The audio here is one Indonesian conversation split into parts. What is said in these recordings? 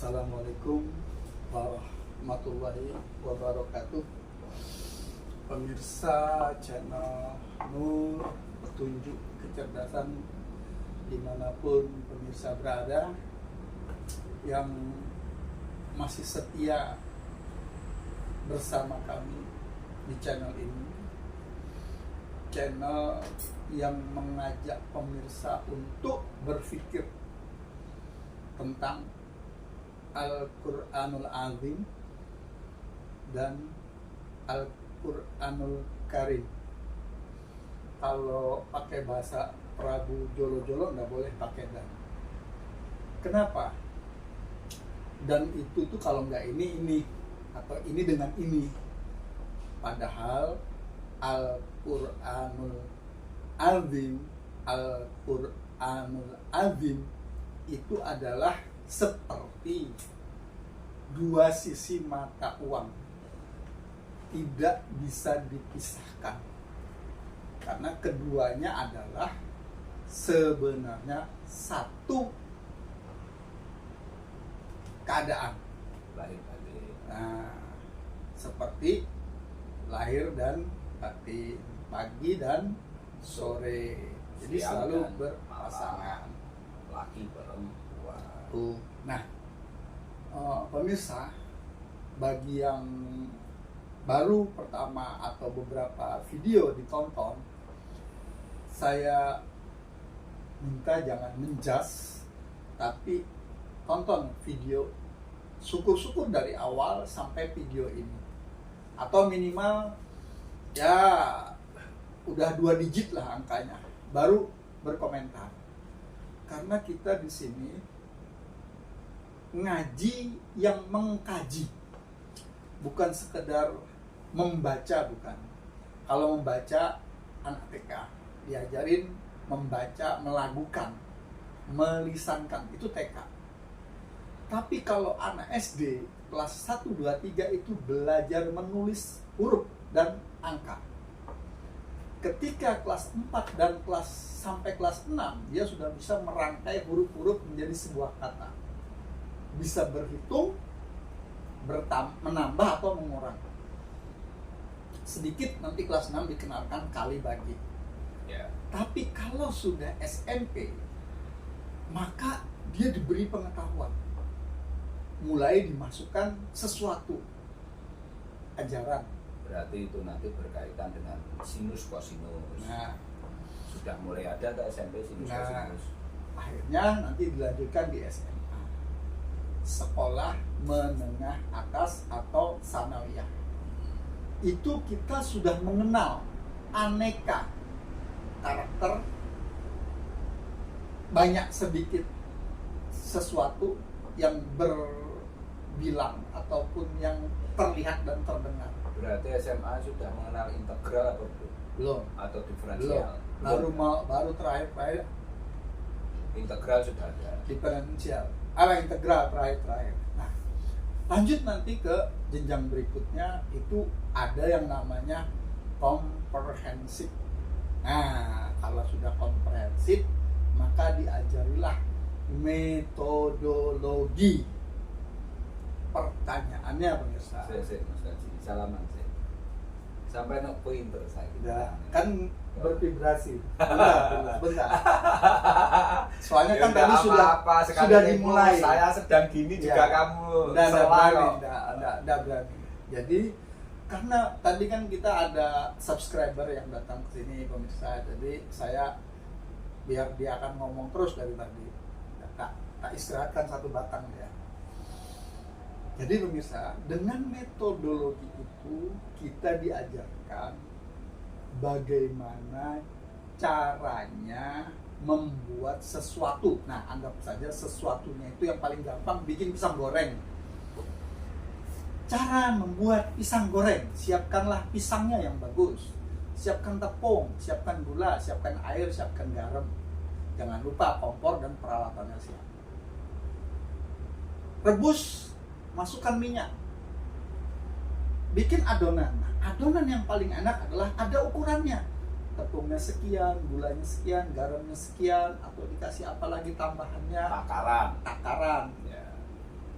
Assalamualaikum warahmatullahi wabarakatuh. Pemirsa channel Nur Petunjuk Kecerdasan dimanapun pemirsa berada, yang masih setia bersama kami di channel ini, channel yang mengajak pemirsa untuk berpikir tentang Al-Quranul Azim dan Al-Quranul Karim. Kalau pakai bahasa Prabu Jolo-Jolo nggak boleh pakai dan. Kenapa? Dan itu tuh kalau nggak ini atau ini dengan ini. Padahal Al-Quranul Azim, Al-Quranul Azim itu adalah seperti dua sisi mata uang, tidak bisa dipisahkan, karena keduanya adalah sebenarnya satu keadaan. Nah, seperti lahir dan batin, pagi dan sore, jadi selalu berpasangan, laki perempuan. Nah, pemirsa, bagi yang baru pertama atau beberapa video ditonton, saya minta jangan menjas, tapi tonton video, syukur-syukur dari awal sampai video ini, atau minimal ya udah 2 digit lah angkanya, baru berkomentar. Karena kita di sini ngaji yang mengkaji, bukan sekedar membaca, bukan. Kalau membaca, anak TK diajarin membaca, melagukan, melisankan, itu TK. Tapi kalau anak SD kelas 1, 2, 3 itu belajar menulis huruf dan angka. Ketika kelas 4 dan sampai kelas 6, dia sudah bisa merangkai huruf-huruf menjadi sebuah kata. Bisa berhitung, menambah atau mengurang. Sedikit nanti kelas 6 dikenalkan kali bagi. Yeah. Tapi kalau sudah SMP, maka dia diberi pengetahuan. Mulai dimasukkan sesuatu ajaran. Berarti itu nanti berkaitan dengan sinus kosinus. Nah, sudah mulai ada ke SMP sinus kosinus. Akhirnya nanti dilanjutkan di SMA, sekolah menengah atas atau sanawiyah. Itu kita sudah mengenal aneka karakter, banyak sedikit sesuatu yang berbilang ataupun yang terlihat dan terdengar. Berarti SMA sudah mengenal integral atau Belum? atau diferensial? Baru terakhir Integral sudah ada. diferensial. Integral terakhir. Nah, lanjut nanti ke jenjang berikutnya, itu ada yang namanya komprehensif. Nah, kalau sudah komprehensif, maka diajarilah metodologi. Pertanyaannya pemirsa, Saya Mas Kaji, salaman saya. Sampai nak pointer saya. ya, kan bervibrasi. Bentar. Soalnya kan tadi sudah dimulai. Saya sedang gini Ya. juga kamu Nggak berani. Jadi karena tadi kan kita ada subscriber yang datang ke sini pemirsa, jadi saya biar dia akan ngomong terus dari tadi, tak istirahatkan satu batang ya. Jadi pemirsa, dengan metodologi itu kita diajarkan bagaimana caranya membuat sesuatu. Nah, anggap saja sesuatunya itu yang paling gampang bikin pisang goreng. Cara membuat pisang goreng, siapkanlah pisangnya yang bagus, siapkan tepung, siapkan gula, siapkan air, siapkan garam. Jangan lupa kompor dan peralatannya siap. Rebus, masukkan minyak, bikin adonan. Nah, adonan yang paling enak adalah ada ukurannya. tepungnya sekian, gulanya sekian, garamnya sekian, atau dikasih apa lagi tambahannya, takaran. takaran. Ya.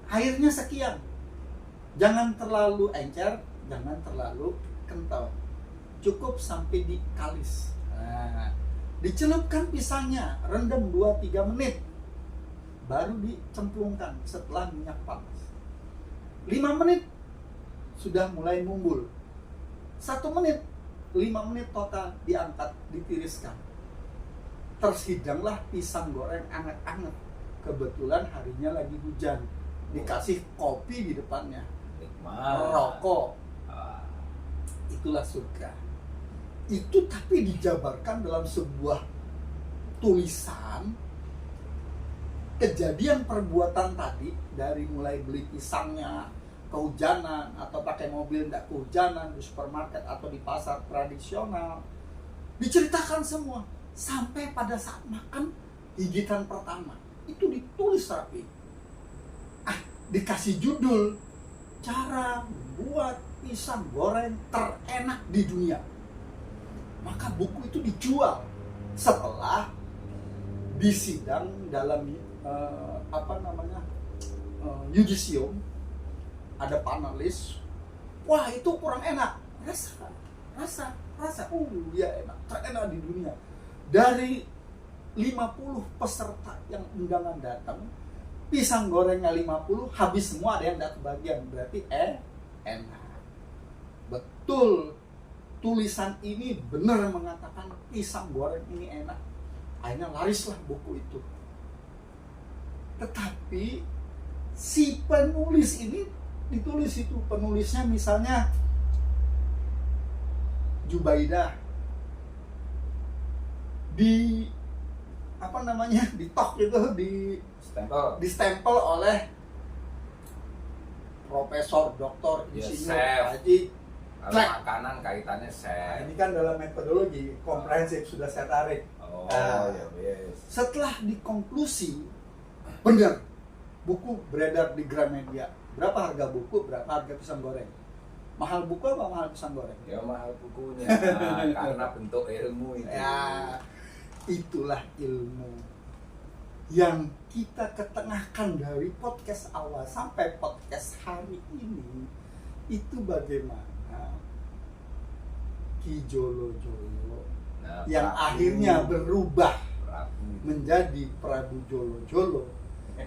airnya sekian, jangan terlalu encer, jangan terlalu kental, cukup sampai di kalis. Nah, dicelupkan pisangnya, rendam 2-3 menit, baru dicemplungkan setelah minyak panas. 5 menit sudah mulai mumbul, 1 menit, 5 menit total, diangkat, ditiriskan. Terhidanglah pisang goreng anget-anget. Kebetulan harinya lagi hujan, dikasih kopi di depannya, Nikmat. rokok. Ah, Itulah surga. Itu tapi dijabarkan dalam sebuah tulisan kejadian perbuatan tadi, dari mulai beli pisangnya, kehujanan, atau pakai mobil tidak kehujanan, di supermarket atau di pasar tradisional, diceritakan semua sampai pada saat makan gigitan pertama itu ditulis rapi. Dikasih judul, cara membuat pisang goreng terenak di dunia. Maka buku itu dijual setelah disidang dalam yudisium. Ada panelis, wah itu kurang enak, rasa, ya enak, terenak di dunia. Dari 50 peserta yang undangan datang, pisang gorengnya 50, habis semua, ada yang tidak kebagian, berarti enak. Betul, tulisan ini benar mengatakan pisang goreng ini enak. Akhirnya larislah buku itu. Tetapi si penulis ini ditulis itu, penulisnya misalnya Jubaidah, di tok itu, di stempel oleh Profesor Doktor Insinyur Haji. kalau makanan kaitannya chef. Ini kan dalam metodologi komprehensif sudah saya tarik. Yes. Setelah dikonklusi, benar, buku beredar di Gramedia. Berapa harga buku, berapa harga pisang goreng? Mahal buku apa mahal pisang goreng? Ya mahal bukunya, karena bentuk ilmu itu. Ya, itulah ilmu yang kita ketengahkan dari podcast awal sampai podcast hari ini. Itu bagaimana Ki Jolo Jolo yang akhirnya berubah menjadi Prabu Jolo Jolo.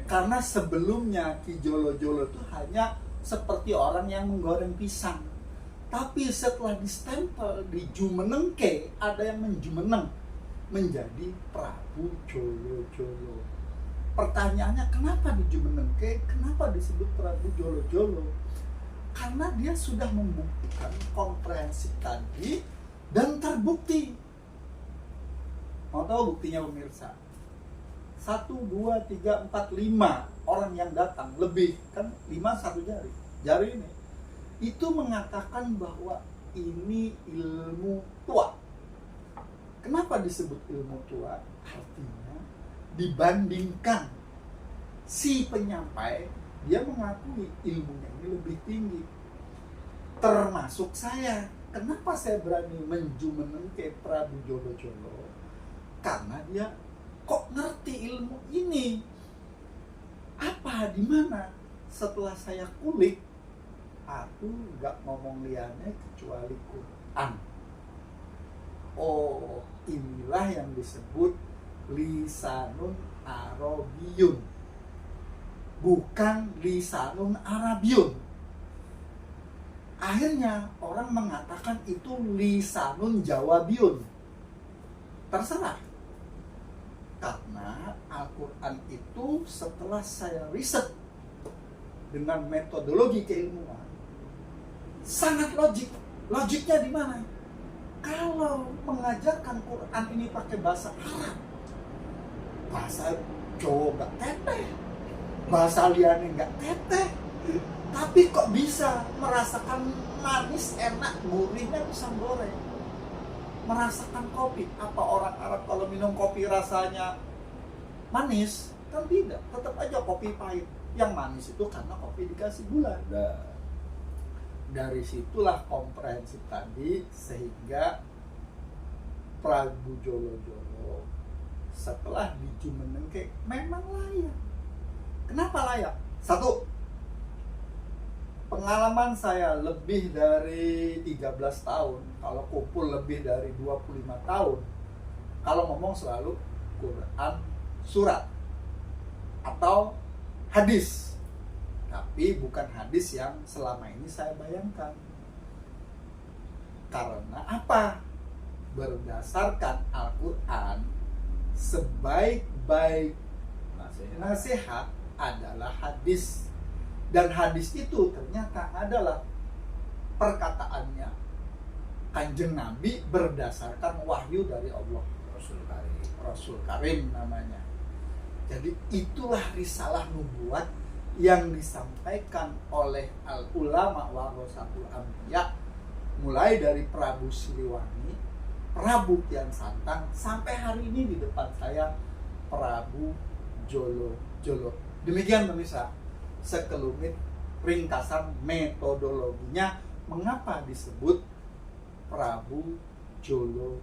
Karena sebelumnya Ki Jolo Jolo itu hanya seperti orang yang menggoreng pisang. Tapi setelah distempel di Jumenengke, ada yang menjumeneng menjadi Prabu Jolo Jolo. Pertanyaannya, kenapa di Jumenengke? Kenapa disebut Prabu Jolo Jolo? Karena dia sudah membuktikan komprehensif tadi dan terbukti. Mau tahu buktinya pemirsa? 1, 2, 3, 4, 5 orang yang datang, lebih kan, 5 satu jari ini, itu mengatakan bahwa ini ilmu tua. Kenapa disebut ilmu tua? Artinya dibandingkan si penyampai, dia mengakui ilmunya ini lebih tinggi. Termasuk saya. Kenapa saya berani menjumenengke Prabu Jolo Jolo? Karena dia kok ngerti ilmu ini. Apa, di mana? Setelah saya kulik, aku nggak ngomong liannya kecuali Quran. Oh, inilah yang disebut lisanun Arabiyun, bukan lisanun Arabiyun. Akhirnya orang mengatakan itu lisanun Jawabiyun. Terserah. Karena Al-Quran itu setelah saya riset dengan metodologi keilmuan, sangat logik. Logiknya di mana? Kalau mengajarkan Quran ini pakai bahasa Arab, bahasa Jawa nggak teteh, bahasa liane nggak teteh, tapi kok bisa merasakan manis, enak, gurihnya pisang goreng, merasakan kopi. Apa orang Arab kalau minum kopi rasanya manis? Kan tidak, tetap aja kopi pahit. Yang manis itu karena kopi dikasih gula. Dari situlah komprehensif tadi, sehingga Prabu Jolo Jolo setelah di Jumenengke memang layak. Kenapa layak? 1, Pengalaman saya lebih dari 13 tahun, kalau kumpul lebih dari 25 tahun, kalau ngomong selalu Quran surat atau hadis. Tapi bukan hadis yang selama ini saya bayangkan. Karena apa? Berdasarkan Al-Quran, sebaik-baik nasihat adalah hadis. Dan hadis itu ternyata adalah perkataannya Kanjeng Nabi berdasarkan wahyu dari Allah. Rasul Karim namanya. Jadi itulah risalah nubuat yang disampaikan oleh al-ulama warasatul anbiya, mulai dari Prabu Siliwangi, Prabu Kian Santang, sampai hari ini di depan saya Prabu Jolo. Demikian pemirsa, sekelumit ringkasan metodologinya mengapa disebut Prabu Jolo.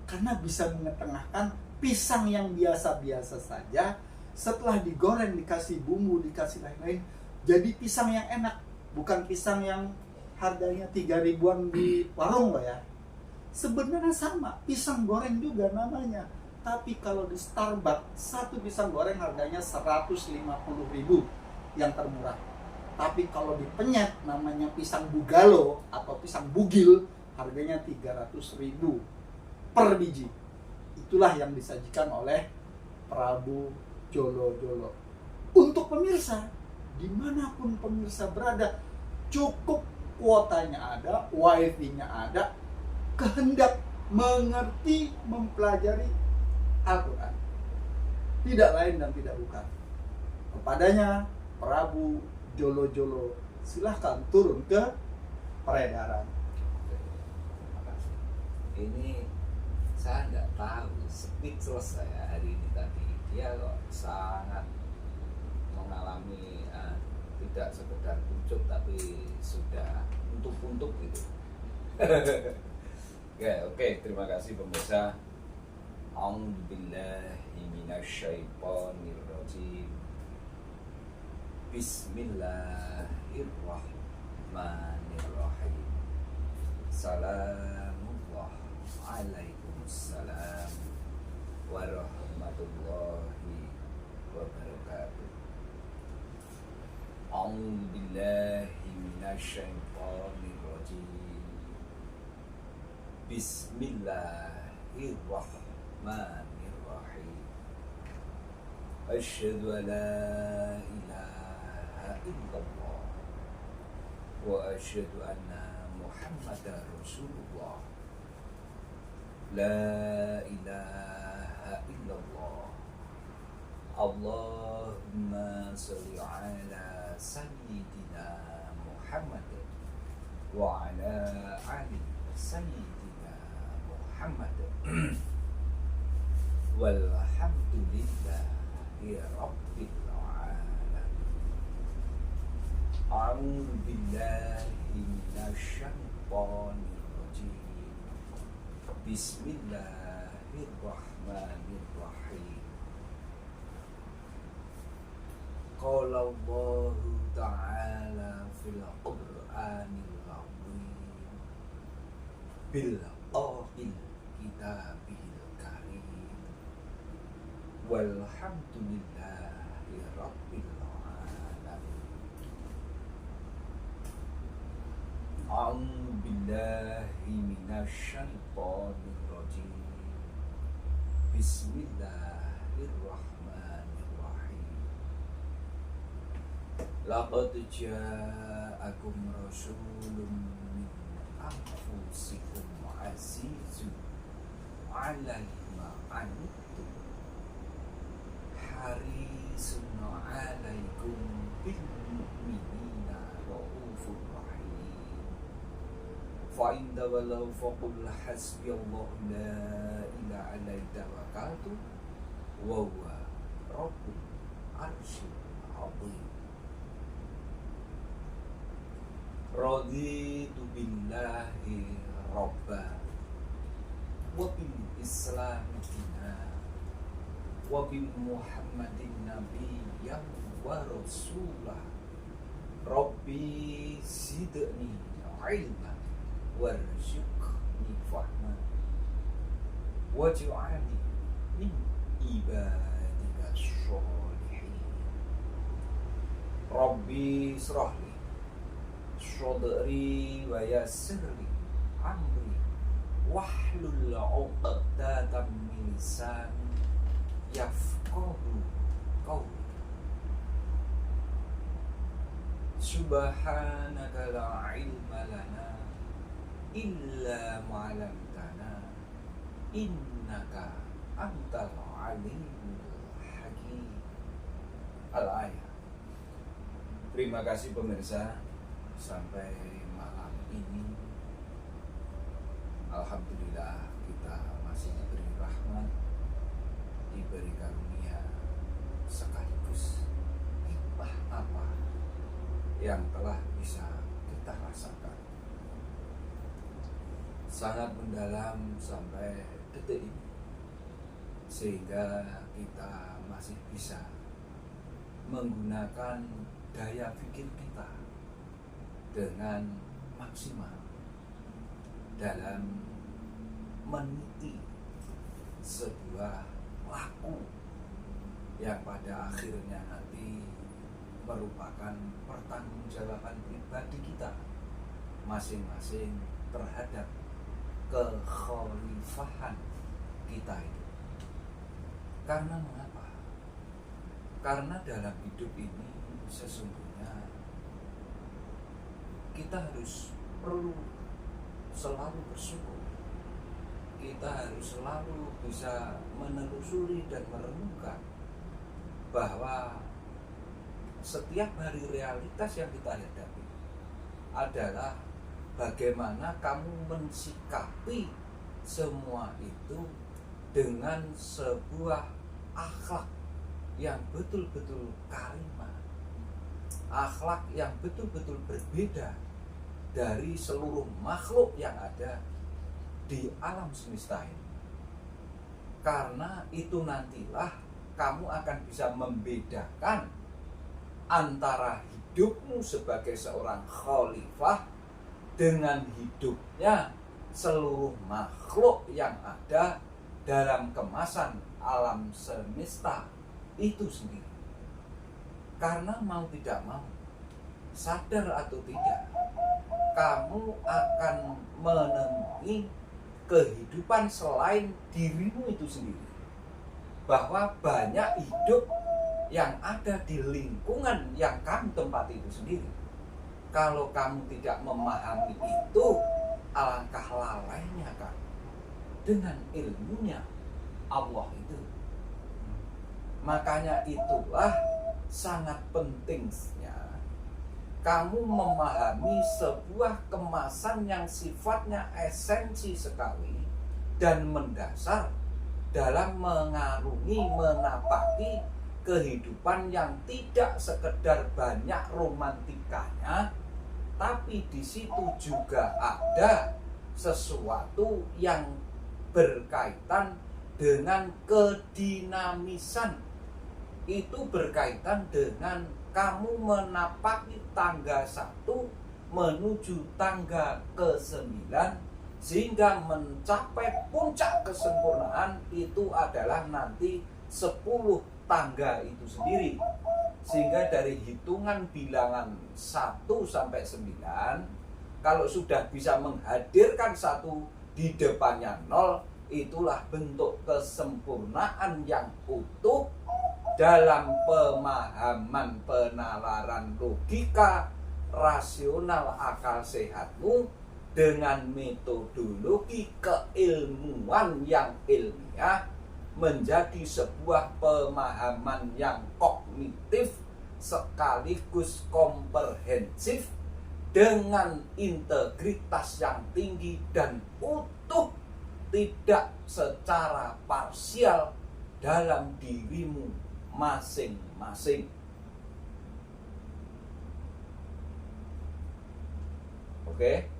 Karena bisa mengetengahkan pisang yang biasa-biasa saja, setelah digoreng dikasih bumbu, dikasih lain-lain, jadi pisang yang enak. Bukan pisang yang harganya 3 ribuan di warung loh ya. Sebenarnya sama, pisang goreng juga namanya. Tapi kalau di Starbucks, satu pisang goreng harganya 150.000 yang termurah. Tapi kalau di Penyet namanya pisang bugalo atau pisang bugil, harganya 300.000 per biji. Itulah yang disajikan oleh Prabu Jolo. Untuk pemirsa, dimanapun pemirsa berada, cukup kuotanya ada, wifi-nya ada, kehendak mengerti, mempelajari Al-Quran, tidak lain dan tidak bukan. Kepadanya Prabu Jolo, silahkan turun ke peredaran. Ini saya nggak tahu, speechless saya hari ini tadi. Dia kok sangat mengalami tidak sekedar pucuk tapi sudah untuk gitu. Oke, terima kasih pemirsa. A'udzubillahi minasyaitonirrajim. Bismillahirrahmanirrahim. Salamullah alaikumussalam warahmatullahi wabarakatuh. A'udzubillahi minasyaitonirrajim. Bismillahirrahmanirrahim. Asyhadu an la ilaha illallah wa asyhadu anna Muhammadar Rasulullah. La ilaha illallah. Allahumma sholli ala sayyidina Muhammad wa ala ali sayyidina Muhammad. Walhamdulillahi rabbil alamin. A'udzu billahi minasyaitonir rajim. Bismillahirrahmanirrahim. Qala Allahu ta'ala fil Qur'anil azim bil ahil kitabil karim walhamdulillahi rabbil alamin. A'udzu billahi minasyaitonir rajim. Bismillahirrahmanirrahim. Laqad ja'akum rasulun min anfusikum azizun 'alaihi ma 'anittum harisun 'alaikum bil mu'minina raufur rahim. Fa in tawallaw faqul hasbiyallahu la ilaha illa huwa tawakkaltu wa huwa rabbul arsyil azim. Raditu billahi rabba wa bil islami dina wa bi Muhammadin nabiyyan wa rasulah Rabbi zidni ilma warzuqni fahma waj'alni min ibadika sholihin. Rabbi israhli sadri wa yassirli amri wahlul 'uqdatam min lisani yafqahu qawli. Subhanaka la ilma lana illa ma 'allamtana innaka antal alimul hakim. Al-ayat. Terima kasih pemirsa, sampai malam ini alhamdulillah kita masih diberi rahmat, diberi karunia, sekaligus hikmah apa yang telah bisa kita rasakan. Sangat mendalam sampai detik ini, sehingga kita masih bisa menggunakan daya pikir kita dengan maksimal dalam meniti sebuah laku yang pada akhirnya nanti merupakan pertanggungjawaban pribadi kita masing-masing terhadap kekhalifahan kita itu. Karena mengapa? Karena dalam hidup ini sesungguhnya kita harus perlu selalu bersyukur. Kita harus selalu bisa menelusuri dan merenungkan bahwa setiap hari realitas yang kita hadapi adalah bagaimana kamu mensikapi semua itu dengan sebuah akhlak yang betul-betul karimah, akhlak yang betul-betul berbeda dari seluruh makhluk yang ada di alam semesta ini. Karena itu nantilah kamu akan bisa membedakan antara hidupmu sebagai seorang khalifah dengan hidupnya seluruh makhluk yang ada dalam kemasan alam semesta itu sendiri. Karena mau tidak mau, sadar atau tidak, kamu akan menemui kehidupan selain dirimu itu sendiri. Bahwa banyak hidup yang ada di lingkungan yang kamu tempati itu sendiri. Kalau kamu tidak memahami itu, alangkah lalainya kamu dengan ilmunya Allah itu. Makanya itulah sangat pentingnya kamu memahami sebuah kemasan yang sifatnya esensi sekali dan mendasar dalam mengarungi, menapaki kehidupan yang tidak sekedar banyak romantikanya, tapi di situ juga ada sesuatu yang berkaitan dengan kedinamisan. Itu berkaitan dengan kamu menapaki tangga 1 menuju tangga ke-9, sehingga mencapai puncak kesempurnaan itu adalah nanti 10 tangga itu sendiri. Sehingga dari hitungan bilangan 1 sampai 9, kalau sudah bisa menghadirkan 1 di depannya 0, itulah bentuk kesempurnaan yang utuh dalam pemahaman penalaran logika rasional akal sehatmu dengan metodologi keilmuan yang ilmiah menjadi sebuah pemahaman yang kognitif sekaligus komprehensif dengan integritas yang tinggi dan utuh, tidak secara parsial dalam dirimu masing-masing. Oke,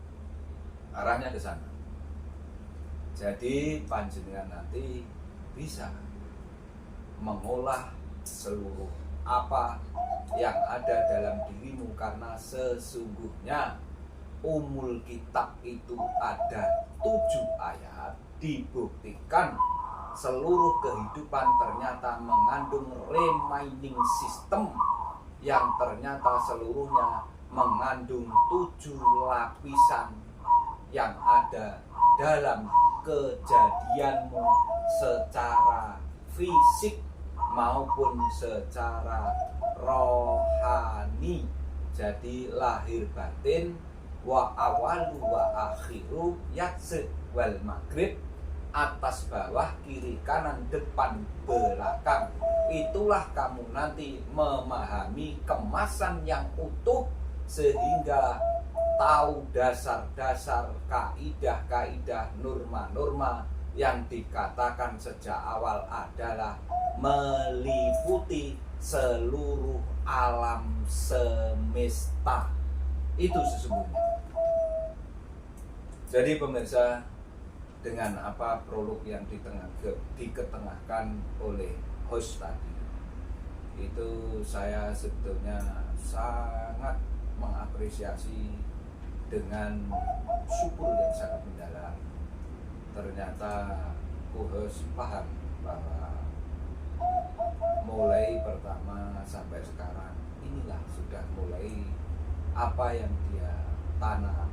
arahnya ke sana. Jadi panjenengan nanti bisa mengolah seluruh apa yang ada dalam dirimu, karena sesungguhnya umul kitab itu ada 7 ayat, dibuktikan seluruh kehidupan ternyata mengandung remaining system yang ternyata seluruhnya mengandung 7 lapisan yang ada dalam kejadianmu secara fisik maupun secara rohani. Jadi lahir batin, wa awalu wa akhiru yatsid wal maghrib, atas bawah kiri kanan depan belakang, itulah kamu nanti memahami kemasan yang utuh sehingga tahu dasar-dasar kaidah-kaidah norma-norma yang dikatakan sejak awal adalah meliputi seluruh alam semesta. Itu sesungguhnya. Jadi pemirsa, dengan apa prolog yang diketengahkan oleh host tadi, itu saya sebetulnya sangat mengapresiasi dengan syukur yang sangat mendalam. Ternyata host paham bahwa mulai pertama sampai sekarang inilah sudah mulai apa yang dia tanam,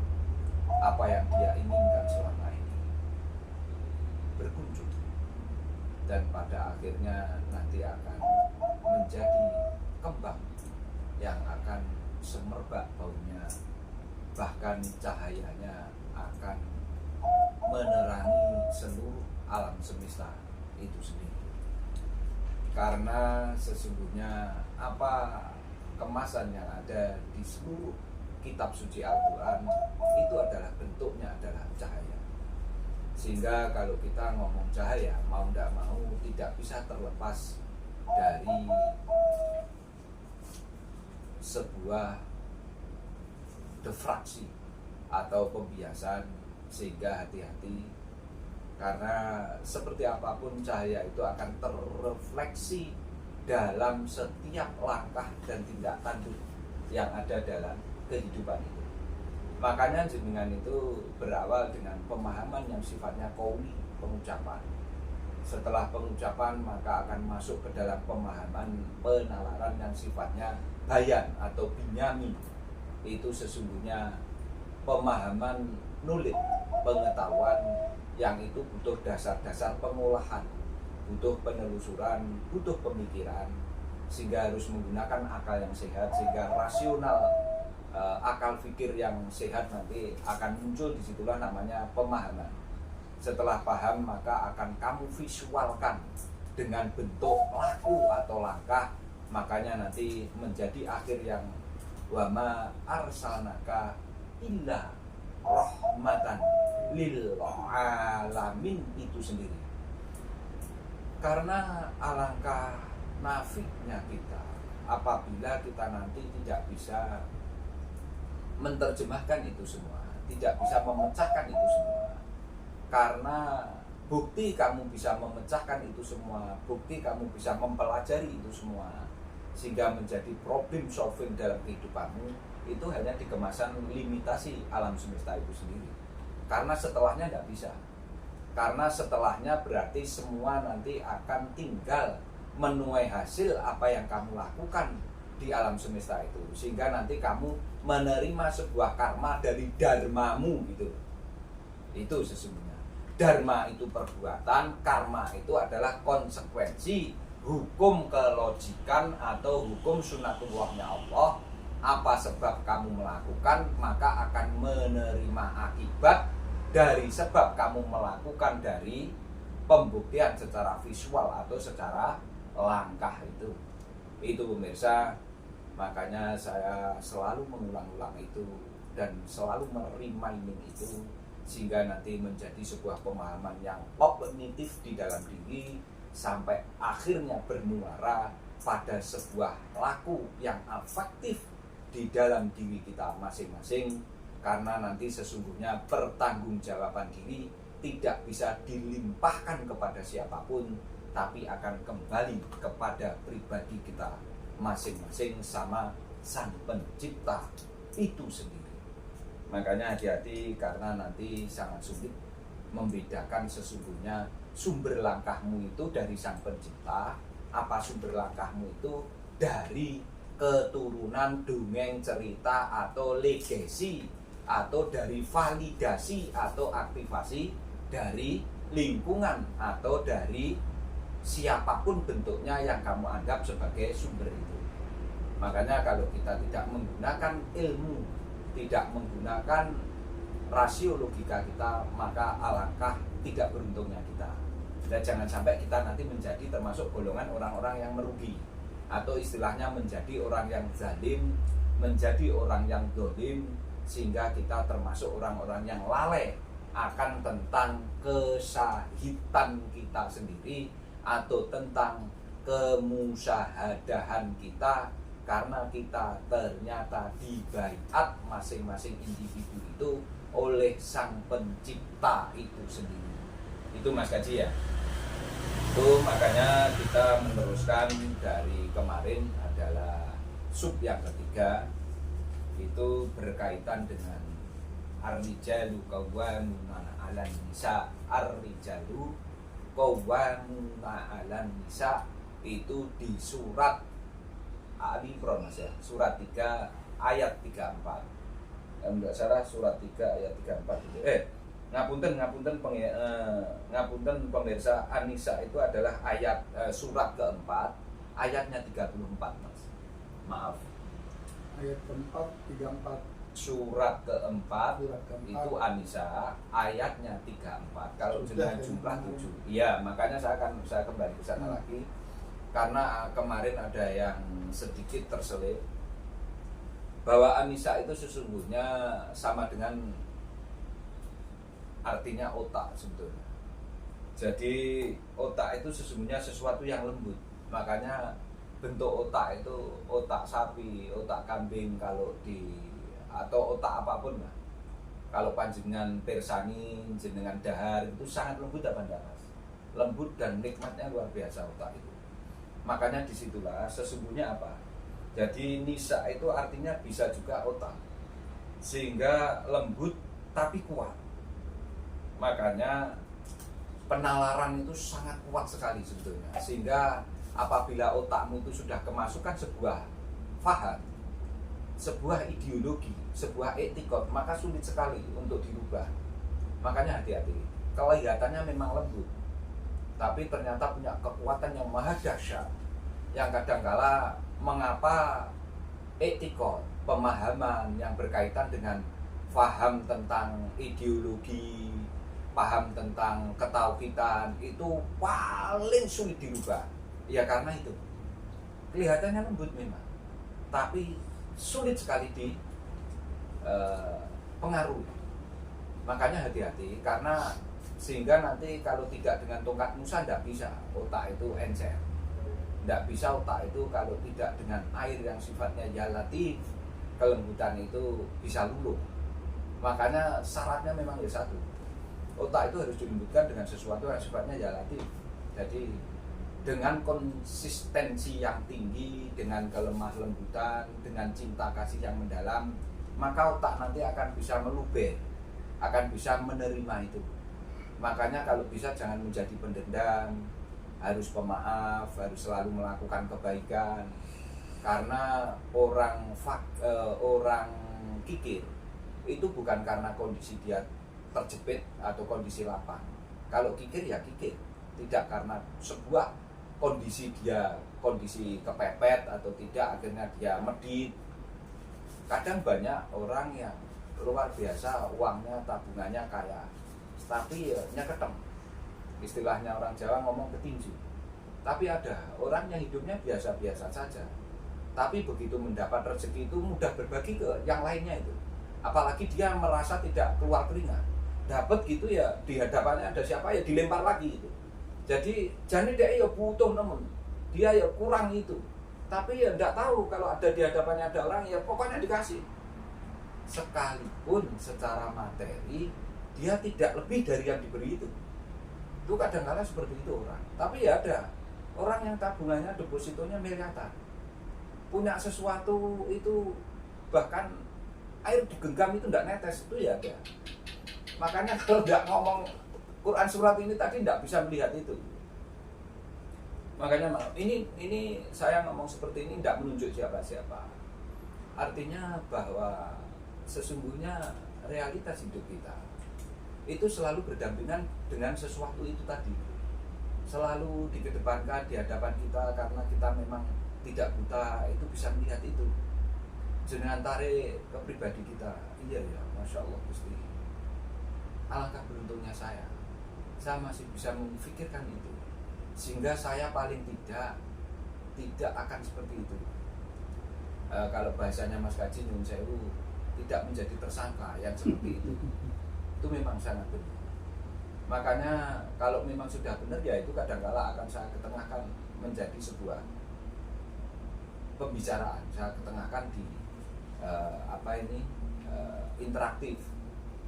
apa yang dia inginkan selama ini berkunjung, dan pada akhirnya nanti akan menjadi kembang yang akan semerbak baunya, bahkan cahayanya akan menerangi seluruh alam semesta itu sendiri. Karena sesungguhnya apa kemasan yang ada di seluruh kitab suci Al-Quran itu adalah bentuknya adalah cahaya. Sehingga kalau kita ngomong cahaya, mau tidak mau tidak bisa terlepas dari sebuah diffraksi atau pembiasan, sehingga hati-hati, karena seperti apapun cahaya itu akan terrefleksi dalam setiap langkah dan tindak tanduk yang ada dalam kehidupan itu. Makanya jenengan itu berawal dengan pemahaman yang sifatnya qauli, pengucapan. Setelah pengucapan maka akan masuk ke dalam pemahaman penalaran yang sifatnya bayan atau binyami. Itu sesungguhnya pemahaman nulit, pengetahuan yang itu butuh dasar-dasar pengolahan, butuh penelusuran, butuh pemikiran, sehingga harus menggunakan akal yang sehat, sehingga rasional, akal fikir yang sehat nanti akan muncul. Disitulah namanya pemahaman. Setelah paham maka akan kamu visualkan dengan bentuk laku atau langkah, makanya nanti menjadi akhir yang wama arsalnaka illa rahmatan lil alamin itu sendiri. Karena alangkah nafiknya kita apabila kita nanti tidak bisa menerjemahkan itu semua, tidak bisa memecahkan itu semua. Karena bukti kamu bisa memecahkan itu semua, bukti kamu bisa mempelajari itu semua, sehingga menjadi problem solving dalam kehidupanmu, itu hanya di kemasan limitasi alam semesta itu sendiri. Karena setelahnya tidak bisa. Karena setelahnya berarti semua nanti akan tinggal menuai hasil apa yang kamu lakukan di alam semesta itu, sehingga nanti kamu menerima sebuah karma dari dharmamu gitu. Itu sesungguhnya. Dharma itu perbuatan, karma itu adalah konsekuensi hukum kelojikan atau hukum sunatullahnya Allah. Apa sebab kamu melakukan, maka akan menerima akibat dari sebab kamu melakukan, dari pembuktian secara visual atau secara langkah itu. Itu pemirsa, makanya saya selalu mengulang-ulang itu dan selalu mereminding itu, sehingga nanti menjadi sebuah pemahaman yang kognitif di dalam diri, sampai akhirnya bermuara pada sebuah laku yang afektif di dalam diri kita masing-masing. Karena nanti sesungguhnya pertanggungjawaban diri tidak bisa dilimpahkan kepada siapapun, tapi akan kembali kepada pribadi kita masing-masing sama Sang Pencipta itu sendiri. Makanya hati-hati, karena nanti sangat sulit membedakan sesungguhnya sumber langkahmu itu dari Sang Pencipta, apa sumber langkahmu itu dari keturunan dongeng cerita atau legasi, atau dari validasi atau aktivasi dari lingkungan atau dari siapapun bentuknya yang kamu anggap sebagai sumber itu. Makanya kalau kita tidak menggunakan ilmu, tidak menggunakan rasio logika kita, maka alangkah tidak beruntungnya kita. Dan jangan sampai kita nanti menjadi termasuk golongan orang-orang yang merugi, atau istilahnya menjadi orang yang zalim, menjadi orang yang dolim, sehingga kita termasuk orang-orang yang lalai akan tentang kesahitan kita sendiri atau tentang kemusahadahan kita, karena kita ternyata dibaiat masing-masing individu itu oleh Sang Pencipta itu sendiri. Itu Mas Kaji ya. Itu makanya kita meneruskan dari kemarin adalah sub yang ketiga, itu berkaitan dengan ar-rijalu qawwamuna 'alan nisa. Ar-rijalu qawwamuna 'alan nisa itu di surat Ali Imran, Mas ya, surat 3 ayat 34. Enggak salah, surat 3 ayat 34 itu. Ngapunten pemirsa, An-Nisa itu adalah ayat surat keempat, ayatnya 34, Mas. Maaf. Ayat keempat, 34. Surat keempat itu An-Nisa, ayatnya 34. Kalau dengan jumlah 7. Iya, makanya saya kembali ke sana lagi. Karena kemarin ada yang sedikit terselip bahwa An-Nisa itu sesungguhnya sama dengan artinya otak sebetulnya. Jadi otak itu sesungguhnya sesuatu yang lembut. Makanya bentuk otak itu otak sapi, otak kambing kalau atau otak apapun lah. Kalau panjenengan pirsani, jenengan dahar itu sangat lembut apa enggak, Mas? Lembut dan nikmatnya luar biasa otak itu. Makanya disitulah sesungguhnya apa? Jadi nisa itu artinya bisa juga otak, sehingga lembut tapi kuat. Makanya penalaran itu sangat kuat sekali sebetulnya, sehingga apabila otakmu itu sudah kemasukan sebuah faham, sebuah ideologi, sebuah etikot, maka sulit sekali untuk dirubah. Makanya hati-hati, kelihatannya memang lembut, tapi ternyata punya kekuatan yang maha dahsyat, yang kadangkala mengapa etikot, pemahaman yang berkaitan dengan paham tentang ideologi, paham tentang ketauhidan itu paling sulit dirubah. Ya karena itu kelihatannya lembut memang, tapi sulit sekali pengaruhi. Makanya hati-hati, karena sehingga nanti kalau tidak dengan tongkat Musa tidak bisa otak itu encer, tidak bisa otak itu kalau tidak dengan air yang sifatnya ya latif, kelembutan itu bisa luluh. Makanya syaratnya memang ya satu, otak itu harus dilembutkan dengan sesuatu yang sifatnya ya latif. Jadi dengan konsistensi yang tinggi, dengan kelemah lembutan, dengan cinta kasih yang mendalam, maka otak nanti akan bisa meluber, akan bisa menerima itu. Makanya kalau bisa jangan menjadi pendendam, harus pemaaf, harus selalu melakukan kebaikan. Karena orang kikir itu bukan karena kondisi dia terjepit atau kondisi lapang. Kalau kikir ya kikir, tidak karena sebuah kondisi kepepet atau tidak akhirnya dia medit. Kadang banyak orang yang luar biasa uangnya, tabungannya kaya, tapi ya nyeketem, istilahnya orang Jawa ngomong ketinju. Tapi ada orang yang hidupnya biasa-biasa saja, tapi begitu mendapat rezeki itu mudah berbagi ke yang lainnya itu. Apalagi dia merasa tidak keluar keringat, dapat gitu ya, di hadapannya ada siapa ya dilempar lagi itu. Jadi jane dia ya butuh namun dia ya kurang itu, tapi ya tidak tahu kalau ada di hadapannya ada orang ya pokoknya dikasih. Sekalipun secara materi dia tidak lebih dari yang diberi itu kadang-kadang seperti itu orang. Tapi ya ada orang yang tabungannya depositonya miliaran, punya sesuatu itu, bahkan air digenggam itu tidak netes, itu ya ada. Makanya kalau tidak ngomong Quran surat ini tadi tidak bisa melihat itu. Makanya ini saya ngomong seperti ini tidak menunjuk siapa-siapa. Artinya bahwa sesungguhnya realitas hidup kita itu selalu berdampingan dengan sesuatu itu tadi, selalu dikedepankan di hadapan kita karena kita memang tidak buta, itu bisa melihat itu. Jenengan tarik ke pribadi kita, iya ya, Masya Allah Gusti, alangkah beruntungnya saya masih bisa memikirkan itu, sehingga saya paling tidak akan seperti itu. Kalau bahasanya Mas Kaji Nyun Sewu, tidak menjadi tersangka yang seperti itu memang sangat benar. Makanya kalau memang sudah benar, ya itu kadang-kala akan saya ketengahkan menjadi sebuah pembicaraan, saya ketengahkan di interaktif,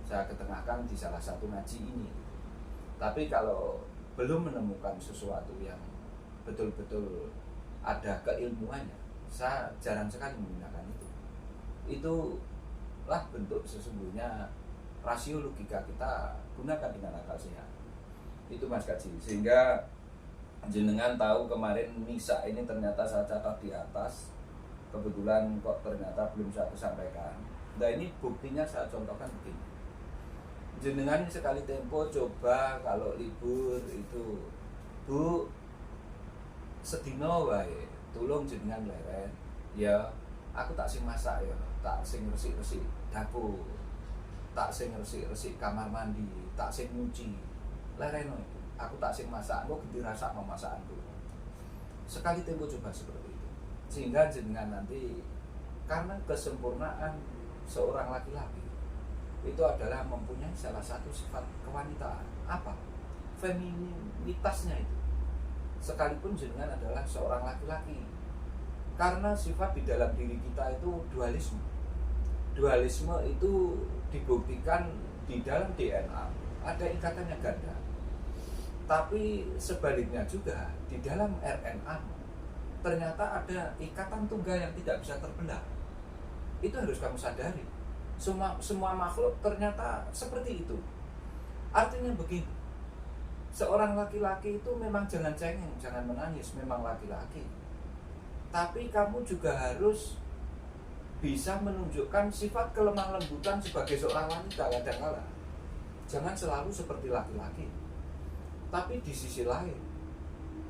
saya ketengahkan di salah satu ngaji ini. Tapi kalau belum menemukan sesuatu yang betul-betul ada keilmuannya, saya jarang sekali menggunakan itu. Itulah bentuk sesungguhnya rasio logika kita gunakan dengan akal sehat. Itu Mas Kaji. Sehingga jenengan tahu kemarin Nisa ini ternyata saya catat di atas. Kebetulan kok ternyata belum saya sampaikan. Nah ini buktinya saya contohkan begini. Jenengan sekali tempo coba kalau libur itu, Bu, sedino wae tulung jenengan leren. Ya, aku tak sing masak ya, tak sing resik-resik dapur, tak sing resik-resik kamar mandi, tak sing nyuci. Leren itu. Aku tak sing masak, kok ganti rasa masakanku. Sekali tempo coba seperti itu. Sehingga jenengan nanti, karena kesempurnaan seorang laki-laki itu adalah mempunyai salah satu sifat kewanitaan. Apa? Feminitasnya itu. Sekalipun jenengan adalah seorang laki-laki, karena sifat di dalam diri kita itu dualisme. Dualisme itu dibuktikan di dalam DNA, ada ikatannya ganda. Tapi sebaliknya juga di dalam RNA ternyata ada ikatan tunggal yang tidak bisa terbelah. Itu harus kamu sadari. Semua makhluk ternyata seperti itu. Artinya begini, seorang laki-laki itu memang jangan cengeng, jangan menangis, memang laki-laki. Tapi kamu juga harus bisa menunjukkan sifat kelemah lembutan sebagai seorang wanita kadang-kala. Jangan selalu seperti laki-laki. Tapi di sisi lain,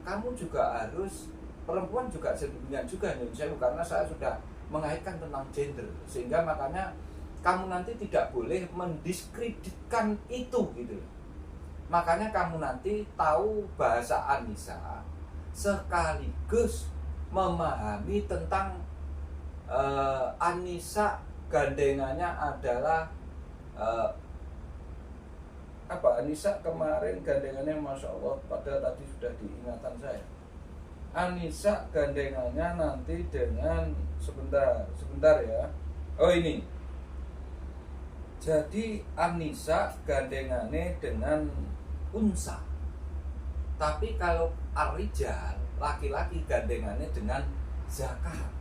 kamu juga harus, perempuan juga demikian juga, karena saya sudah mengaitkan tentang gender, sehingga makanya kamu nanti tidak boleh mendiskreditkan itu gitu. Makanya kamu nanti tahu bahasa An-Nisa sekaligus memahami tentang An-Nisa gandengannya adalah An-Nisa kemarin gandengannya Masya Allah, padahal tadi sudah diingatan saya. An-Nisa gandengannya nanti dengan sebentar ya. Oh ini. Jadi An-Nisa gandengannya dengan unsa. Tapi kalau Ar-Rijal laki-laki gandengannya dengan zakar.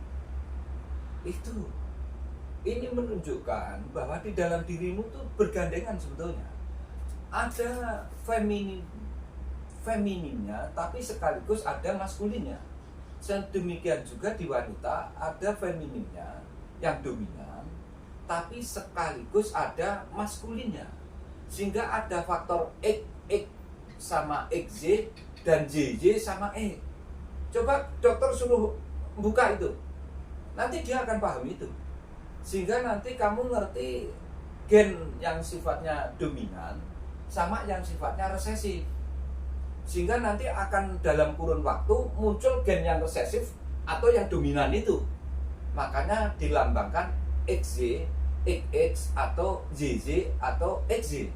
Ini menunjukkan bahwa di dalam dirimu tuh bergandengan sebetulnya. Ada femininnya, tapi sekaligus ada maskulinnya. Sedemikian juga di wanita ada femininnya yang dominan, tapi sekaligus ada maskulinnya. Sehingga ada faktor X sama XY dan JY sama E. Coba dokter suruh buka itu, nanti dia akan paham itu. Sehingga nanti kamu ngerti gen yang sifatnya dominan sama yang sifatnya resesif. Sehingga nanti akan dalam kurun waktu muncul gen yang resesif atau yang dominan itu. Makanya dilambangkan XY, XX atau ZZ atau XY.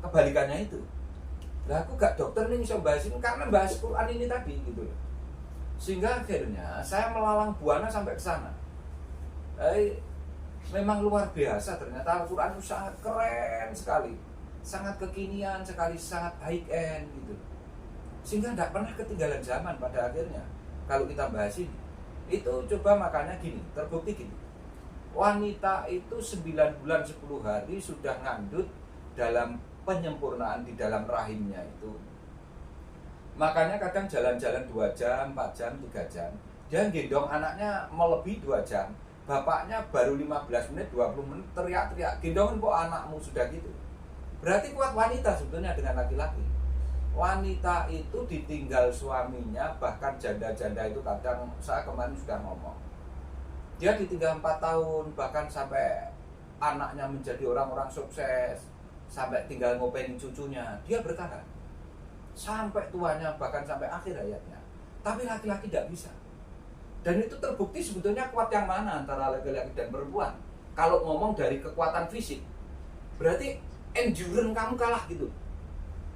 Kebalikannya itu. Lah aku gak dokter nih bisa bahas ini karena bahas Quran ini tadi gitu. Sehingga akhirnya saya melalang buana sampai ke sana. Memang luar biasa ternyata Al-Quran itu sangat keren sekali, sangat kekinian sekali, sangat high end gitu. Sehingga tidak pernah ketinggalan zaman pada akhirnya kalau kita bahas ini. Itu coba makanya gini, terbukti gini. Wanita itu 9 bulan 10 hari sudah ngandut dalam penyempurnaan di dalam rahimnya itu. Makanya kadang jalan-jalan 2 jam, 4 jam, 3 jam. Dia gendong anaknya melebihi 2 jam. Bapaknya baru 15 menit, 20 menit teriak-teriak, gendongin kok anakmu sudah gitu. Berarti kuat wanita sebetulnya dengan laki-laki. Wanita itu ditinggal suaminya, bahkan janda-janda itu kadang, saya kemarin sudah ngomong, dia ditinggal 4 tahun, bahkan sampai anaknya menjadi orang-orang sukses, sampai tinggal ngopenin cucunya, dia bertahan sampai tuanya, bahkan sampai akhir hayatnya. Tapi laki-laki tidak bisa. Dan itu terbukti sebetulnya kuat yang mana antara laki-laki dan perempuan. Kalau ngomong dari kekuatan fisik, berarti endurance kamu kalah gitu,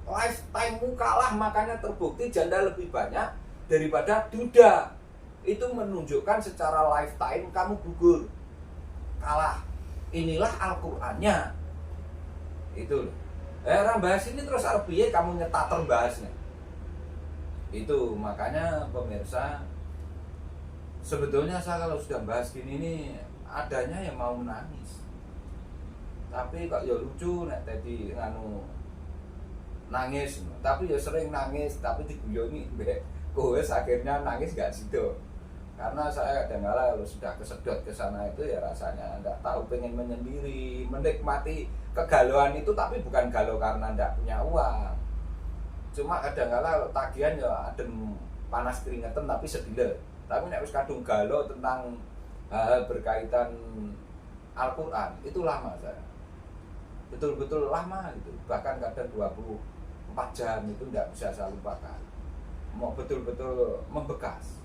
lifetime-mu kalah. Makanya terbukti janda lebih banyak daripada duda. Itu menunjukkan secara lifetime kamu gugur, kalah. Inilah Al-Qur'annya. Itu loh. Orang bahas ini terus arbiye kamu nyetater bahasnya. Itu makanya pemirsa, sebetulnya saya kalau sudah bahas gini nih adanya yang mau menangis. Tapi kok ya lucu nek tadi nganu nangis, tapi ya sering nangis, tapi diguyoni mbek kowe akhirnya nangis gak sido. Karena saya kadang-kala kalau sudah kesedot ke sana itu ya rasanya enggak tahu, pengen menyendiri, menikmati kegalauan itu, tapi bukan galau karena enggak punya uang. Cuma kadang-kala kalau tagihan ya adem panas keringetan tapi sedih. Tapi nek wis kadung galau tentang hal berkaitan Al-Qur'an itu lama saya. Betul-betul lama gitu. Bahkan kadang 24 jam itu enggak bisa saya lupakan. Mau betul-betul membekas.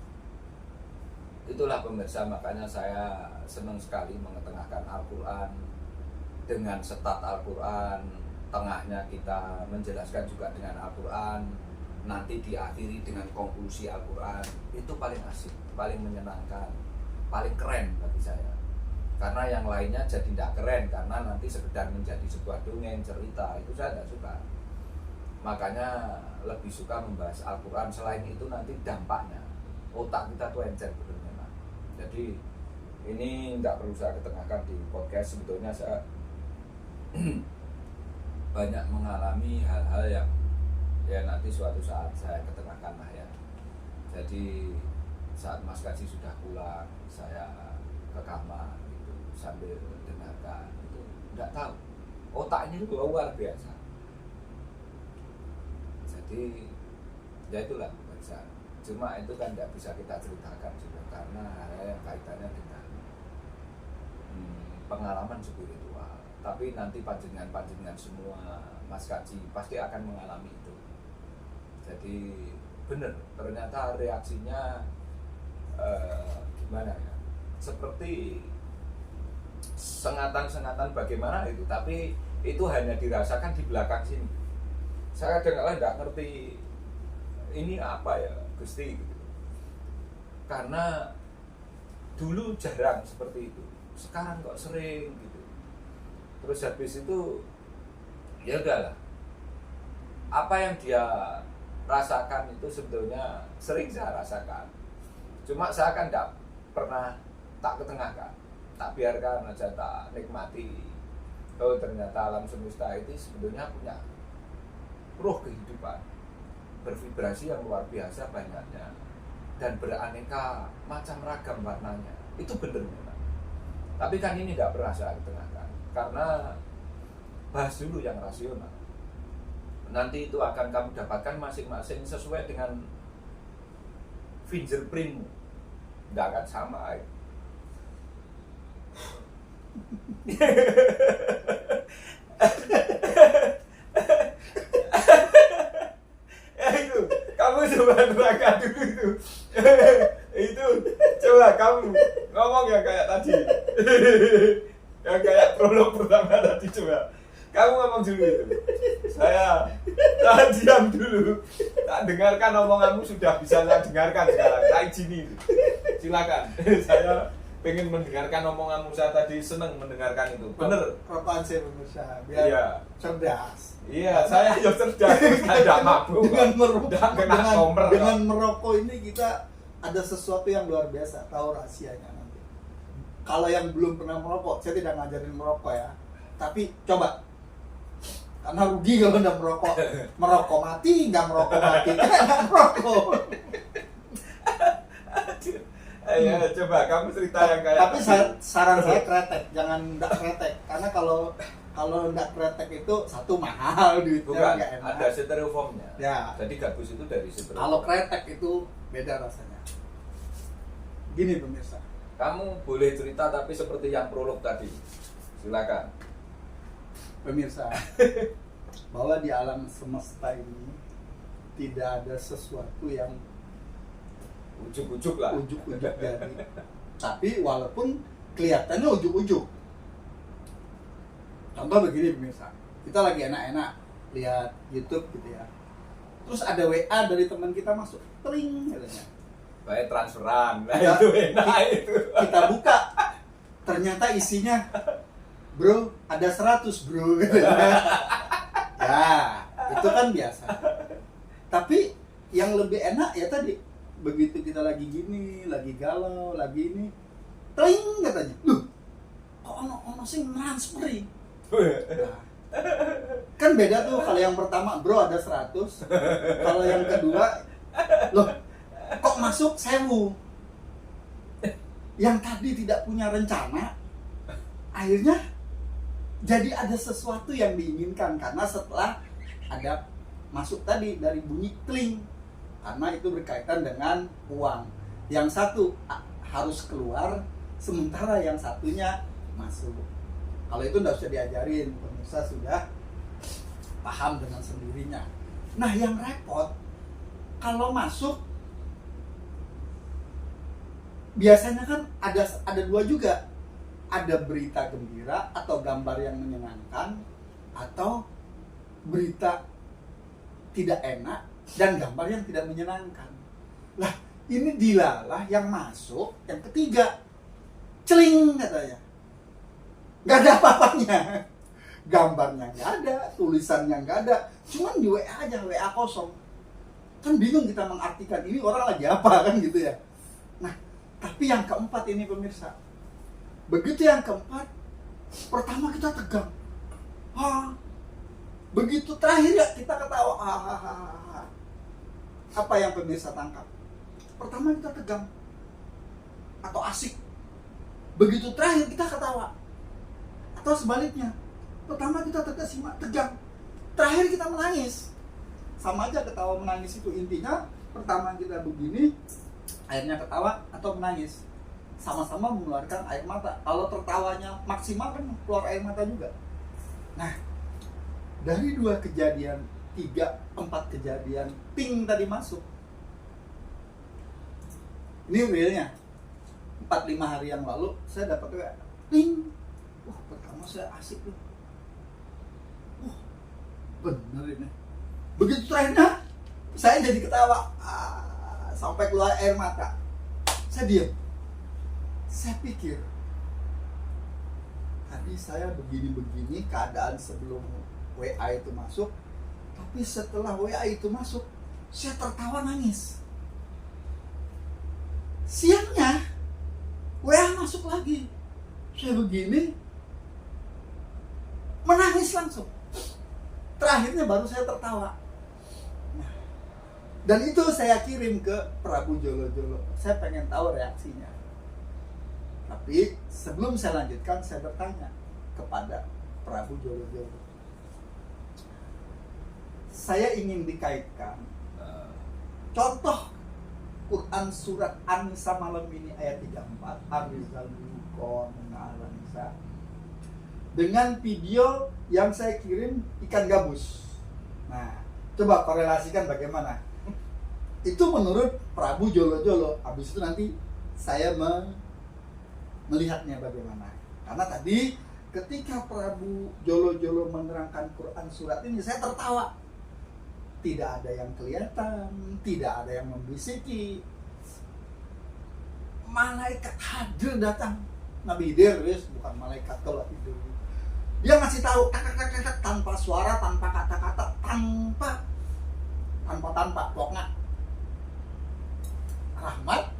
Itulah pemirsa, makanya saya senang sekali mengetengahkan Al-Qur'an dengan setat Al-Qur'an, tengahnya kita menjelaskan juga dengan Al-Qur'an, nanti diakhiri dengan konklusi Al-Qur'an. Itu paling asik, paling menyenangkan, paling keren bagi saya. Karena yang lainnya jadi tidak keren, karena nanti sekedar menjadi sebuah dongeng, cerita, itu saya tidak suka. Makanya lebih suka membahas Al-Qur'an. Selain itu nanti dampaknya, otak kita tuh encer betul. Jadi ini nggak perlu saya ketengahkan di podcast. Sebetulnya saya banyak mengalami hal-hal yang ya nanti suatu saat saya ketengahkan lah ya. Jadi saat Mas Kaji sudah pulang, saya ke kamar gitu, sambil dengarkan itu, nggak tahu otaknya itu luar biasa. Jadi ya itulah pemirsa. Cuma itu kan nggak bisa kita ceritakan juga karena hal yang kaitannya dengan pengalaman spiritual. Tapi nanti panjenengan semua, Mas Kaji pasti akan mengalami itu. Jadi benar, ternyata reaksinya gimana ya? Seperti sengatan-sengatan bagaimana itu, tapi itu hanya dirasakan di belakang sini. Saya kadang-kadang nggak ngerti ini apa ya Gusti gitu. Karena dulu jarang seperti itu, sekarang kok sering gitu. Terus habis itu ya udahlah, apa yang dia rasakan itu sebetulnya sering saya rasakan. Cuma saya kan tidak pernah tak ketengahkan, tak biarkan aja, tak nikmati. Oh ternyata alam semesta itu sebetulnya punya ruh kehidupan, bervibrasi yang luar biasa banyaknya dan beraneka macam ragam warnanya. Itu benar memang. Tapi kan ini tidak pernah saya ketengahkan karena bahas dulu yang rasional. Nanti itu akan kamu dapatkan masing-masing sesuai dengan fingerprintmu. Tidak akan sama. Itu kamu coba neraka dulu itu. Itu coba kamu ngomong yang kayak tadi. Yang kayak prolog pertama tadi, coba kamu ngomong dulu itu. Saya diam dulu. Tak dengarkan omonganmu, sudah bisa saya dengarkan sekarang. Tak izini. Silakan. Saya pengen mendengarkan omonganmu, saya tadi seneng mendengarkan itu. Bener. Apaan sih pemirsa? Biar Iya. cerdas. Iya, saya ya cerdas. Tidak mabuk. Dengan Tidak kena somer. dengan merokok ini kita ada sesuatu yang luar biasa, tahu rahasianya nanti. Kalau yang belum pernah merokok, saya tidak ngajarin merokok ya, tapi coba, karena rugi kalau udah merokok. Merokok mati, nggak merokok mati, kan nggak merokok. Ayo coba kamu cerita yang kayak. Tapi saran saya kretek, jangan nggak kretek, karena kalau nggak kretek itu satu mahal duitnya, Bukan, nggak enak. ada stereofoamnya. Ya. Jadi gabus itu dari stereofoam. Kalau kretek itu beda rasanya. Gini pemirsa, Kamu boleh cerita tapi seperti yang prolog tadi. Silakan. pemirsa, bahwa di alam semesta ini tidak ada sesuatu yang Ujuk-ujuk lah. ujuk-ujuk jadi. Tapi walaupun kelihatannya ujuk-ujuk. Contoh begini pemirsa, kita lagi enak-enak lihat YouTube gitu ya. Terus ada WA dari teman kita masuk, tring katanya. Baik transferan. Nah, Ya, itu enak itu. Kita buka, ternyata isinya, bro, ada 100 bro. Ya, itu kan biasa. Tapi yang lebih enak ya tadi, begitu kita lagi gini, lagi galau, lagi ini, tring katanya, loh, kok ono sing transferi? Nah, kan beda tuh, kalau yang pertama, bro ada 100, kalau yang kedua, loh, kok masuk 1000? Yang tadi tidak punya rencana, akhirnya jadi ada sesuatu yang diinginkan karena setelah ada masuk tadi dari bunyi kling, karena itu berkaitan dengan uang. Yang satu harus keluar, sementara yang satunya masuk. Kalau itu nggak usah diajarin, pemirsa sudah paham dengan sendirinya. Nah yang repot, kalau masuk biasanya kan ada dua juga, ada berita gembira atau gambar yang menyenangkan, atau berita tidak enak dan gambar yang tidak menyenangkan. Lah ini dilalah yang masuk yang ketiga, celing katanya, nggak ada apa-apanya, gambarnya nggak ada, tulisannya nggak ada, cuman di WA aja, WA kosong. Kan bingung kita mengartikan ini orang lagi apa kan gitu ya. Nah tapi yang keempat ini pemirsa, begitu yang keempat, pertama kita tegang, begitu terakhir ya kita ketawa, apa yang pemirsa tangkap? Pertama kita tegang atau asik, begitu terakhir kita ketawa, atau sebaliknya, pertama kita tegang, terakhir kita menangis. Sama aja ketawa menangis itu, intinya pertama kita begini, akhirnya ketawa atau menangis, sama-sama mengeluarkan air mata. Kalau tertawanya maksimal kan keluar air mata juga. Nah dari 2 kejadian, 3, 4 kejadian ping tadi masuk, ini realnya 4-5 hari yang lalu saya dapat WA ping, pertama saya asik tuh, bener ini. Begitu terakhirnya saya jadi ketawa, sampai keluar air mata. Saya diam, saya pikir tadi saya begini-begini keadaan sebelum WA itu masuk, tapi setelah WA itu masuk saya tertawa nangis. Siangnya WA masuk lagi, saya begini menangis langsung, terakhirnya baru saya tertawa. Nah, dan itu saya kirim ke Prabu Jolo-Jolo, saya pengen tahu reaksinya. Tapi sebelum saya lanjutkan, saya bertanya kepada Prabu Jolo-Jolo, saya ingin dikaitkan contoh Quran surat An-Nisa malam ini ayat 34, Ar-Rizal Yukon Al-Nisa, dengan video yang saya kirim ikan gabus. Nah, coba korelasikan bagaimana. Itu menurut Prabu Jolo-Jolo. Habis itu nanti saya melihatnya bagaimana. Karena tadi ketika Prabu Jolo-Jolo menerangkan Quran surat ini, saya tertawa. Tidak ada yang kelihatan, tidak ada yang membisiki. Malaikat hadir datang. Nabi Idris bukan malaikat kalau itu. Dia ngasih tahu tanpa suara, tanpa kata-kata, tanpa pokoknya rahmat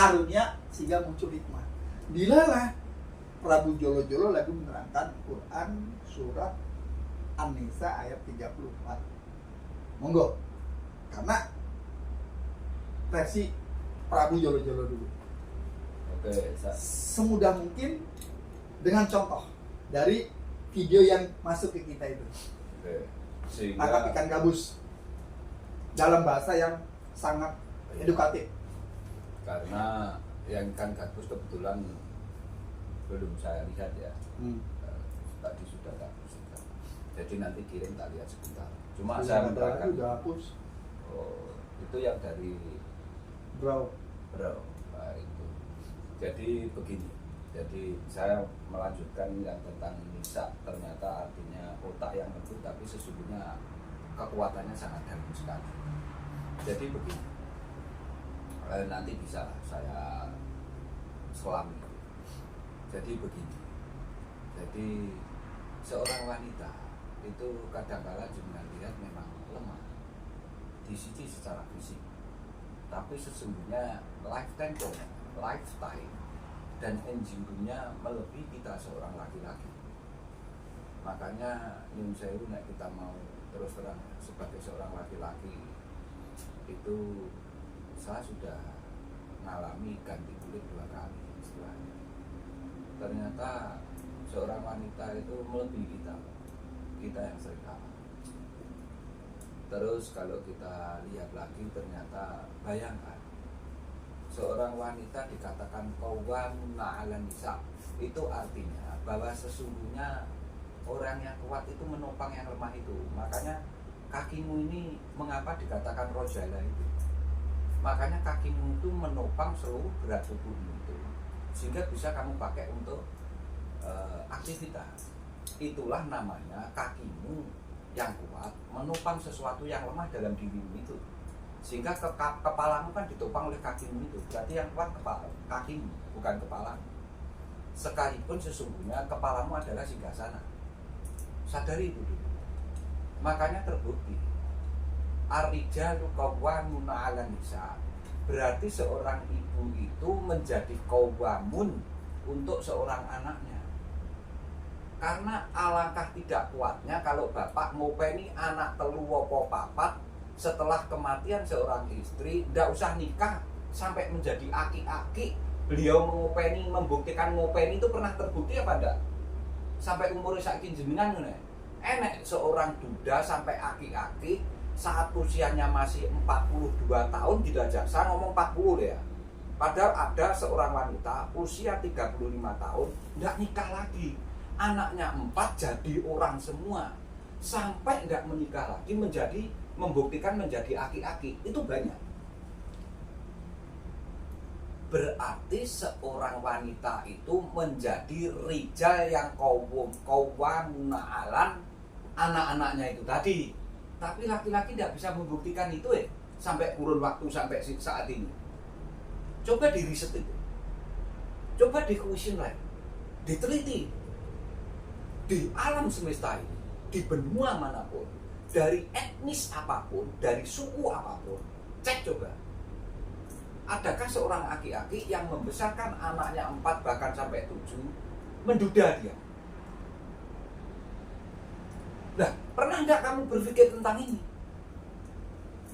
karunia sehingga muncul hikmah. Dilalah Prabu Jolo-Jolo lagi menerangkan Quran surat An-Nisa ayat 34. Monggo. Karena versi Prabu Jolo-Jolo dulu. Oke, Semudah mungkin dengan contoh dari video yang masuk ke kita itu. oke. Sehingga Tangkap ikan gabus dalam bahasa yang sangat edukatif. karena yang ikan gabus kebetulan belum saya lihat ya. Tadi sudah tak bersihkan. Jadi nanti kirim tak lihat sebentar. Cuma saya menerangkan. Udah hapus. Oh, itu yang dari Bro. Nah, itu. Jadi begini. Jadi saya melanjutkan yang tentang nisa, ternyata artinya otak yang lembut, tapi sesungguhnya kekuatannya sangat dalam sekali. Jadi begini. Nanti bisa saya selami. Jadi begini. Jadi seorang wanita itu kadang-kala juga lihat memang lemah di sisi secara fisik, tapi sesungguhnya lifetime dan endurance-nya melebihi kita seorang laki-laki. Makanya Nyun Sewu nek kita mau terus terang sebagai seorang laki-laki itu saya sudah mengalami ganti kulit 2 kali istilahnya. Ternyata seorang wanita itu melebihi kita yang sering kalah. Terus kalau kita lihat lagi ternyata bayangkan seorang wanita dikatakan qawwamuna 'alan nisa, itu artinya bahwa sesungguhnya orang yang kuat itu menopang yang lemah itu. Makanya kakimu ini mengapa dikatakan rojala itu? Makanya kakimu itu menopang seluruh berat tubuhmu itu, sehingga bisa kamu pakai untuk aktivitas. Itulah namanya kakimu yang kuat menopang sesuatu yang lemah dalam dirimu itu, sehingga kepalamu kan ditopang oleh kakimu itu. Berarti yang kuat kakimu, bukan kepalamu. Sekalipun sesungguhnya kepalamu adalah singgasana. Sadari itu dulu. Makanya terbukti ar-rijalu qawwamuna 'alan nisa, berarti seorang ibu itu menjadi qawwamun untuk seorang anaknya. Karena alangkah tidak kuatnya kalau bapak ngopeni anak telu opo papat setelah kematian seorang istri, tidak usah nikah sampai menjadi aki-aki. Beliau ngopeni, membuktikan ngopeni itu pernah terbukti apa enggak? Sampai umur saiki jenengan ngene. Enek seorang duda sampai aki-aki saat usianya masih 42 tahun, tidak jaksa ngomong 40 ya. Padahal ada seorang wanita usia 35 tahun tidak nikah lagi. Anaknya 4 jadi orang semua. Sampai tidak menikah lagi membuktikan menjadi aki-aki. Itu banyak. Berarti seorang wanita itu menjadi rijal yang qawwamuna 'alan anak-anaknya itu tadi. Tapi laki-laki tidak bisa membuktikan itu sampai kurun waktu sampai saat ini. Coba di riset itu. Coba di question lagi. Diteliti. Di alam semesta ini, di benua manapun, dari etnis apapun, dari suku apapun, cek coba. Adakah seorang aki-aki yang membesarkan anaknya 4 bahkan sampai 7 menduda dia? Nah, pernah nggak kamu berpikir tentang ini?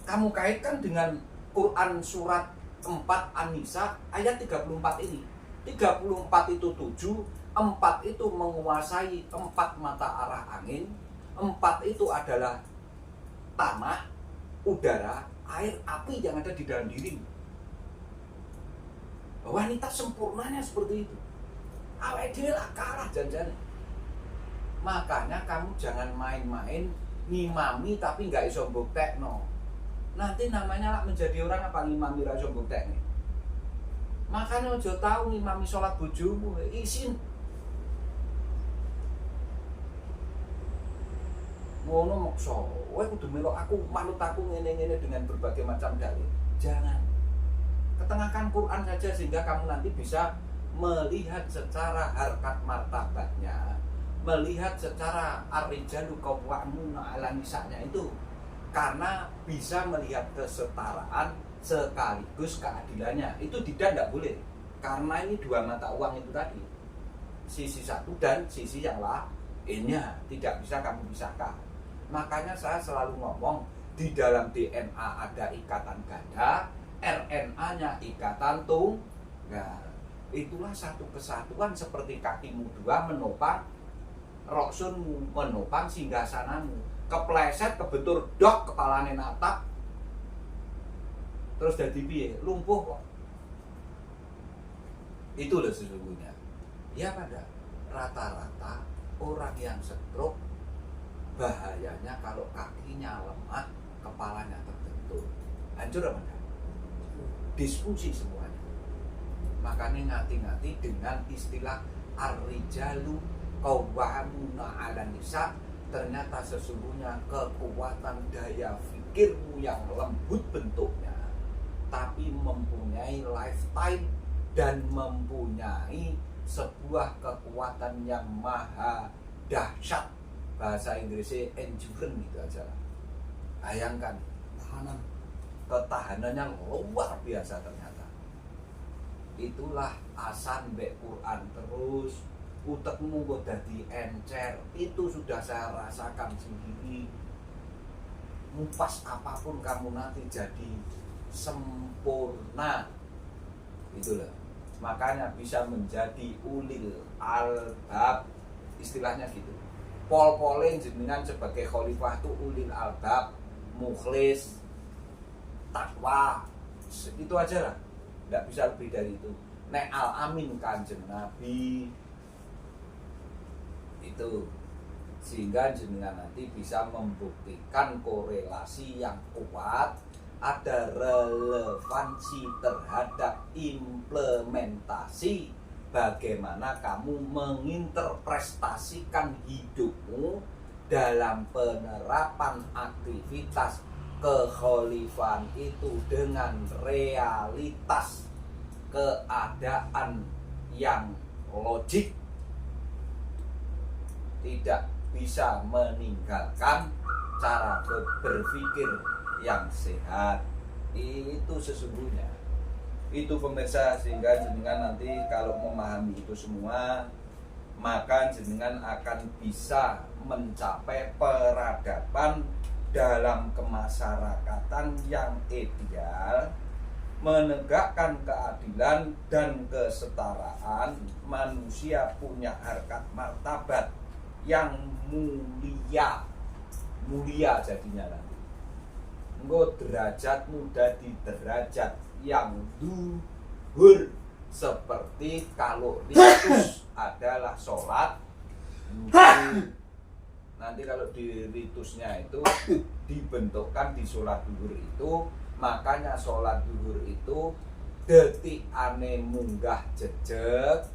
Kamu kaitkan dengan Quran surat 4 An-Nisa ayat 34 ini. 34 itu 7, 4 itu menguasai 4 mata arah angin, 4 itu adalah tanah, udara, air, api yang ada di dalam dirimu. Wanita sempurnanya seperti itu. Awake dhewe lah kalah janjane. Makanya kamu jangan main-main ngimami tapi nggak iso mbuktekno. Nanti namanya lah menjadi orang apa ngimami ra iso mbuktekne. Makanya aja tau ngimami sholat bojomu, isin. Ngono mokso, kowe kudu melok aku, manut aku ngene-ngene dengan berbagai macam dalil. Jangan. Ketengahkan Quran saja sehingga kamu nanti bisa melihat secara harkat martabatnya, melihat secara ar-rijalu qawwamuna 'alan nisa'nya itu, karena bisa melihat kesetaraan sekaligus keadilannya. Itu tidak boleh, karena ini dua mata uang itu tadi, sisi satu dan sisi yang lainnya tidak bisa kamu pisahkan. Makanya saya selalu ngomong, di dalam DNA ada ikatan ganda, RNA-nya ikatan tunggal. Itulah satu kesatuan, seperti kakimu dua menopang roksunmu, menopang singgasanamu. Kepleset kebetur dok kepalane natap, terus jadi piye? Lumpuh kok. Itu loh sesungguhnya. Ya pada rata-rata orang yang stroke bahayanya kalau kakinya lemah, kepalanya terbentur, hancur apa enggak? Diskusi semuanya. Makanya ngati-ngati dengan istilah ar-rijalu qawwamuna 'alan nisa. Ternyata sesungguhnya kekuatan daya pikirmu yang lembut bentuknya, tapi mempunyai lifetime dan mempunyai sebuah kekuatan yang maha dahsyat. Bahasa Inggrisnya endurance gitu aja. Bayangkan, ketahanannya luar biasa ternyata. Itulah asan mbek Quran terus utekmu kok dadi encer. Itu sudah saya rasakan sendiri. Mupas apapun kamu nanti jadi sempurna. Itulah. Makanya bisa menjadi ulil albab, istilahnya gitu. Pol-polin jenengan sebagai khalifah itu ulil albab, mukhlis, takwa. Itu aja lah. Enggak bisa lebih dari itu. Nek al-amin kanjeng Nabi itu, sehingga jenengan nanti bisa membuktikan korelasi yang kuat, ada relevansi terhadap implementasi bagaimana kamu menginterpretasikan hidupmu dalam penerapan aktivitas kekhalifahan itu dengan realitas keadaan yang logik. Tidak bisa meninggalkan cara berpikir yang sehat. Itu sesungguhnya. Itu pemirsa, sehingga jenengan nanti kalau memahami itu semua, maka jenengan akan bisa mencapai peradaban dalam kemasyarakatan yang ideal, menegakkan keadilan dan kesetaraan. Manusia punya harkat martabat yang mulia jadinya nanti. Engko derajatmu dadi derajat yang luhur, seperti kalau ritus adalah sholat. Nanti kalau di ritusnya itu dibentukkan di sholat duhur itu, makanya sholat duhur itu detik ane munggah jejeg,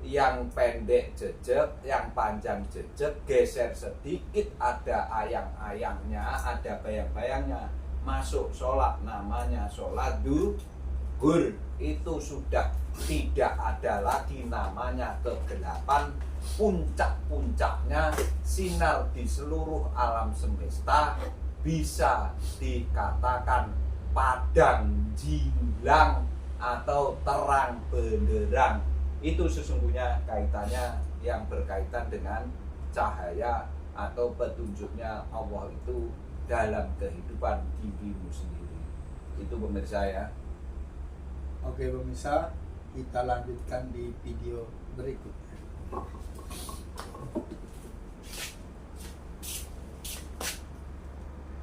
yang pendek jejeg, yang panjang jejeg, geser sedikit ada ayang-ayangnya, ada bayang-bayangnya, masuk sholat, namanya sholat duhur. Itu sudah tidak ada lagi namanya kegelapan. Puncak-puncaknya sinar di seluruh alam semesta, bisa dikatakan padang jilang atau terang benderang. Itu sesungguhnya kaitannya yang berkaitan dengan cahaya atau petunjuknya Allah itu dalam kehidupan dirimu sendiri. Itu pemirsa ya. Oke pemirsa, kita lanjutkan di video berikutnya.